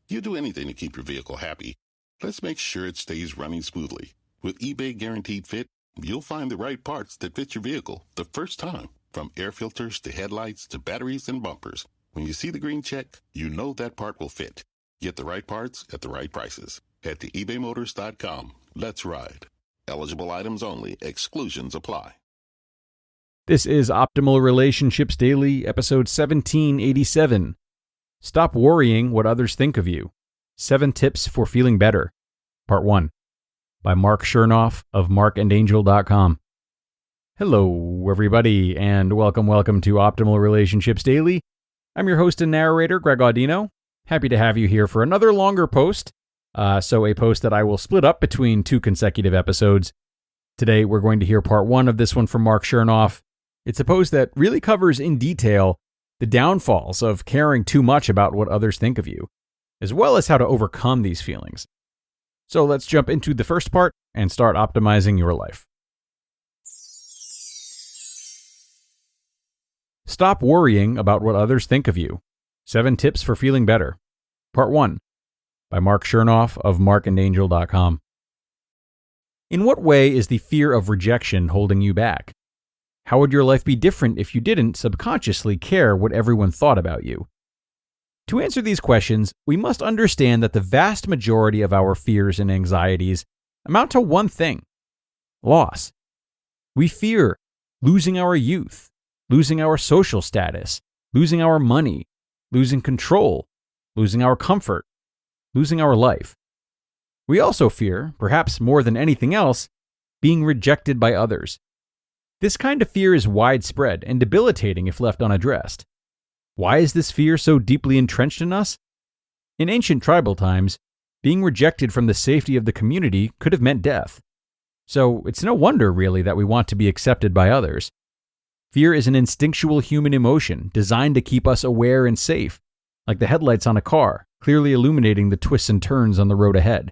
You do anything to keep your vehicle happy. Let's make sure it stays running smoothly. With eBay Guaranteed Fit, you'll find the right parts that fit your vehicle the first time. From air filters to headlights to batteries and bumpers. When you see the green check, you know that part will fit. Get the right parts at the right prices. Head to ebaymotors.com. Let's ride. Eligible items only. Exclusions apply. This is Optimal Relationships Daily, episode 1787. Stop worrying what others think of you. 7 tips for feeling better. Part 1. By Marc Chernoff of marcandangel.com. Hello, everybody, and welcome to Optimal Relationships Daily. I'm your host and narrator, Greg Audino. Happy to have you here for another longer post. So a post that I will split up between 2 consecutive episodes. Today, we're going to hear part 1 of this one from Marc Chernoff. It's a post that really covers in detail the downfalls of caring too much about what others think of you, as well as how to overcome these feelings. So let's jump into the first part and start optimizing your life. Stop worrying about what others think of you. 7 tips for feeling better. Part 1. By Marc Chernoff of marcandangel.com. In what way is the fear of rejection holding you back? How would your life be different if you didn't subconsciously care what everyone thought about you? To answer these questions, we must understand that the vast majority of our fears and anxieties amount to one thing: loss. We fear losing our youth, losing our social status, losing our money, losing control, losing our comfort, losing our life. We also fear, perhaps more than anything else, being rejected by others. This kind of fear is widespread and debilitating if left unaddressed. Why is this fear so deeply entrenched in us? In ancient tribal times, being rejected from the safety of the community could have meant death. So it's no wonder, really, that we want to be accepted by others. Fear is an instinctual human emotion designed to keep us aware and safe, like the headlights on a car, clearly illuminating the twists and turns on the road ahead.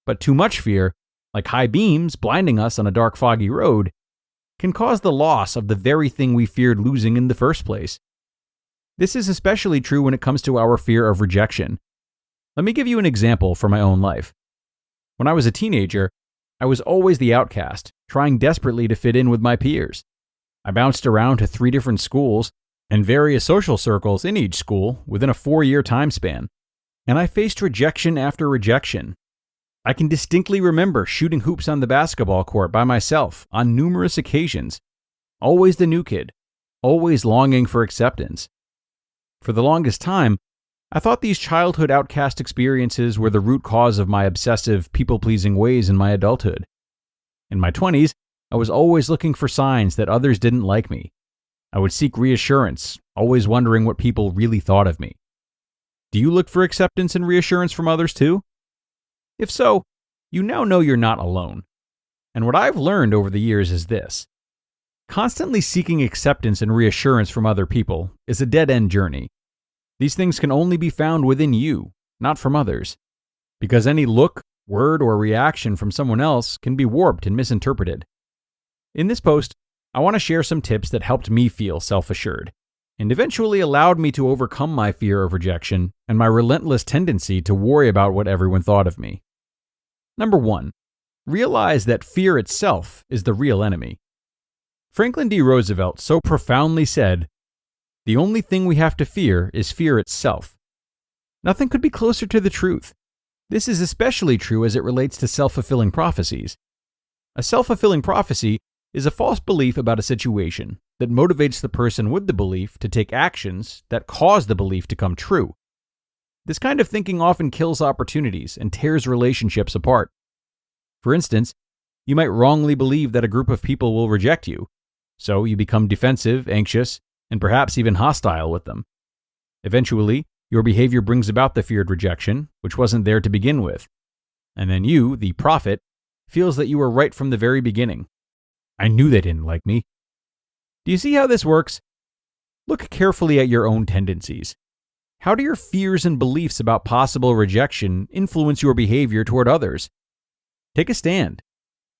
But too much fear, like high beams blinding us on a dark, foggy road, can cause the loss of the very thing we feared losing in the first place. This is especially true when it comes to our fear of rejection. Let me give you an example from my own life. When I was a teenager, I was always the outcast, trying desperately to fit in with my peers. I bounced around to 3 different schools and various social circles in each school within a 4-year time span, and I faced rejection after rejection. I can distinctly remember shooting hoops on the basketball court by myself on numerous occasions, always the new kid, always longing for acceptance. For the longest time, I thought these childhood outcast experiences were the root cause of my obsessive, people-pleasing ways in my adulthood. In my 20s, I was always looking for signs that others didn't like me. I would seek reassurance, always wondering what people really thought of me. Do you look for acceptance and reassurance from others too? If so, you now know you're not alone. And what I've learned over the years is this: constantly seeking acceptance and reassurance from other people is a dead-end journey. These things can only be found within you, not from others, because any look, word, or reaction from someone else can be warped and misinterpreted. In this post, I want to share some tips that helped me feel self-assured, and eventually allowed me to overcome my fear of rejection and my relentless tendency to worry about what everyone thought of me. Number 1, realize that fear itself is the real enemy. Franklin D. Roosevelt so profoundly said, "The only thing we have to fear is fear itself." Nothing could be closer to the truth. This is especially true as it relates to self-fulfilling prophecies. A self-fulfilling prophecy is a false belief about a situation that motivates the person with the belief to take actions that cause the belief to come true. This kind of thinking often kills opportunities and tears relationships apart. For instance, you might wrongly believe that a group of people will reject you, so you become defensive, anxious, and perhaps even hostile with them. Eventually, your behavior brings about the feared rejection, which wasn't there to begin with. And then you, the prophet, feels that you were right from the very beginning. I knew they didn't like me. Do you see how this works? Look carefully at your own tendencies. How do your fears and beliefs about possible rejection influence your behavior toward others? Take a stand.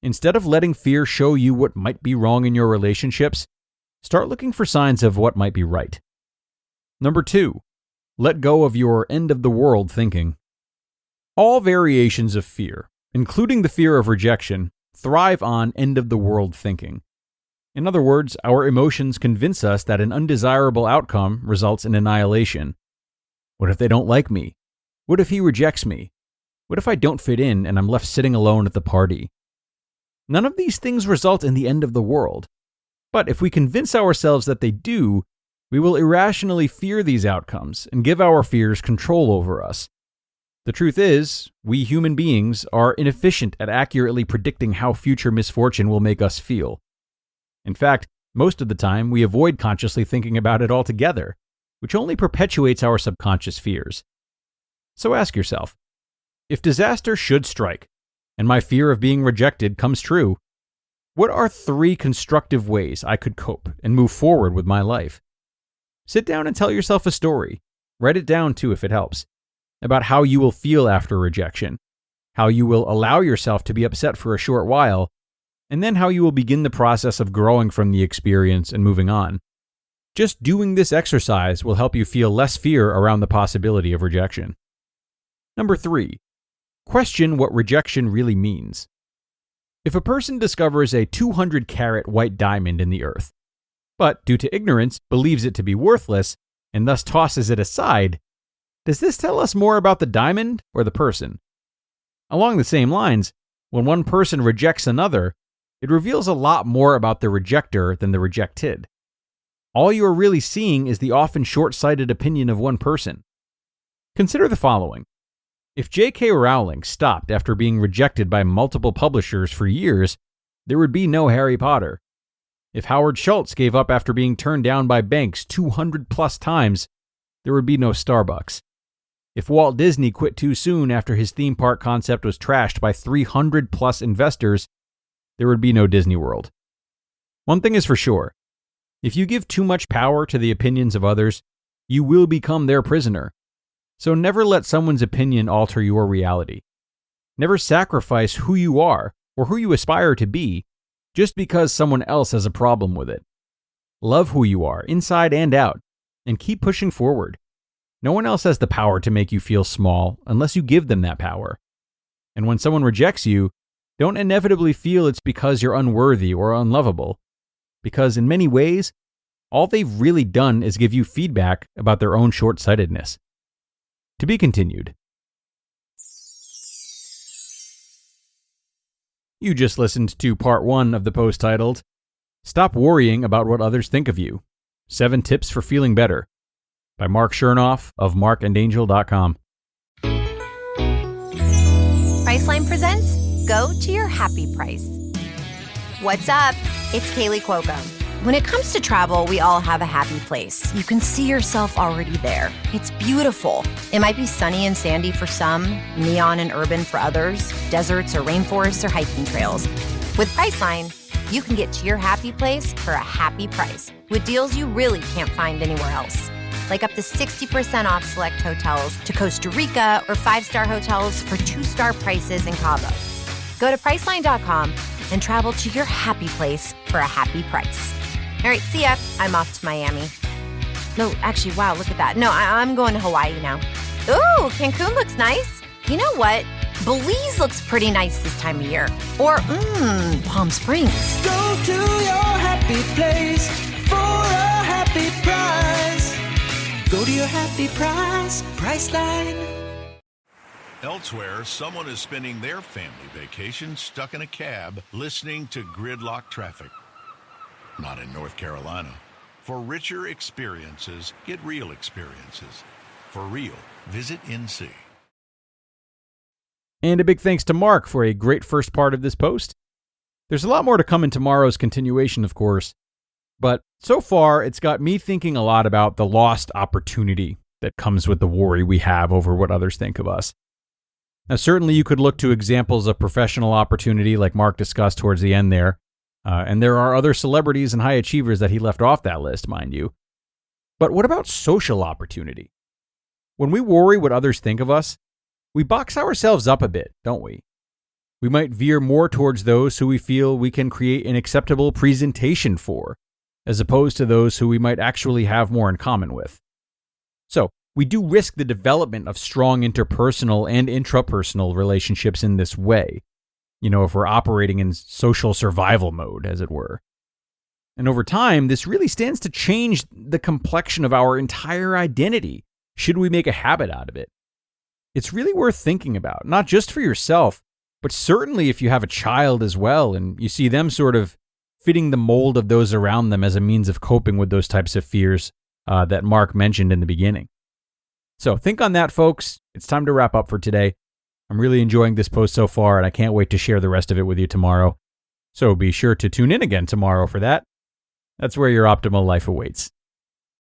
Instead of letting fear show you what might be wrong in your relationships, start looking for signs of what might be right. Number 2, Let go of your end-of-the-world thinking. All variations of fear, including the fear of rejection, thrive on end-of-the-world thinking. In other words, our emotions convince us that an undesirable outcome results in annihilation. What if they don't like me? What if he rejects me? What if I don't fit in and I'm left sitting alone at the party? None of these things result in the end of the world. But if we convince ourselves that they do, we will irrationally fear these outcomes and give our fears control over us. The truth is, we human beings are inefficient at accurately predicting how future misfortune will make us feel. In fact, most of the time, we avoid consciously thinking about it altogether, which only perpetuates our subconscious fears. So ask yourself, if disaster should strike, and my fear of being rejected comes true, what are 3 constructive ways I could cope and move forward with my life? Sit down and tell yourself a story. Write it down too if it helps, about how you will feel after rejection, how you will allow yourself to be upset for a short while, and then how you will begin the process of growing from the experience and moving on. Just doing this exercise will help you feel less fear around the possibility of rejection. Number 3, question what rejection really means. If a person discovers a 200-carat white diamond in the earth, but due to ignorance believes it to be worthless and thus tosses it aside, does this tell us more about the diamond or the person? Along the same lines, when one person rejects another, it reveals a lot more about the rejecter than the rejected. All you are really seeing is the often short-sighted opinion of one person. Consider the following. If J.K. Rowling stopped after being rejected by multiple publishers for years, there would be no Harry Potter. If Howard Schultz gave up after being turned down by banks 200+ times, there would be no Starbucks. If Walt Disney quit too soon after his theme park concept was trashed by 300+ investors, there would be no Disney World. One thing is for sure. If you give too much power to the opinions of others, you will become their prisoner. So never let someone's opinion alter your reality. Never sacrifice who you are or who you aspire to be just because someone else has a problem with it. Love who you are, inside and out, and keep pushing forward. No one else has the power to make you feel small unless you give them that power. And when someone rejects you, don't inevitably feel it's because you're unworthy or unlovable, because in many ways, all they've really done is give you feedback about their own short-sightedness. To be continued. You just listened to part 1 of the post titled, Stop Worrying About What Others Think of You, 7 Tips for Feeling Better, by Marc Chernoff of marcandangel.com. Priceline presents Go to Your Happy Price. What's up? It's Kaylee Cuoco. When it comes to travel, we all have a happy place. You can see yourself already there. It's beautiful. It might be sunny and sandy for some, neon and urban for others, deserts or rainforests or hiking trails. With Priceline, you can get to your happy place for a happy price with deals you really can't find anywhere else. Like up to 60% off select hotels to Costa Rica or 5-star hotels for 2-star prices in Cabo. Go to Priceline.com and travel to your happy place for a happy price. All right, see ya. I'm off to Miami. No, actually, wow, look at that. No, I'm going to Hawaii now. Ooh, Cancun looks nice. You know what? Belize looks pretty nice this time of year. Or, Palm Springs. Go to your happy place for a happy price. Go to your happy price, Priceline. Elsewhere, someone is spending their family vacation stuck in a cab listening to gridlock traffic. Not in North Carolina. For richer experiences, get real experiences. For real, visit NC. And a big thanks to Marc for a great first part of this post. There's a lot more to come in tomorrow's continuation, of course, but so far it's got me thinking a lot about the lost opportunity that comes with the worry we have over what others think of us. Now, certainly you could look to examples of professional opportunity like Marc discussed towards the end there. And there are other celebrities and high achievers that he left off that list, mind you. But what about social opportunity? When we worry what others think of us, we box ourselves up a bit, don't we? We might veer more towards those who we feel we can create an acceptable presentation for, as opposed to those who we might actually have more in common with. So, we do risk the development of strong interpersonal and intrapersonal relationships in this way, if we're operating in social survival mode, as it were. And over time, this really stands to change the complexion of our entire identity, should we make a habit out of it. It's really worth thinking about, not just for yourself, but certainly if you have a child as well, and you see them sort of fitting the mold of those around them as a means of coping with those types of fears that Mark mentioned in the beginning. So think on that, folks. It's time to wrap up for today. I'm really enjoying this post so far, and I can't wait to share the rest of it with you tomorrow. So be sure to tune in again tomorrow for that. That's where your optimal life awaits.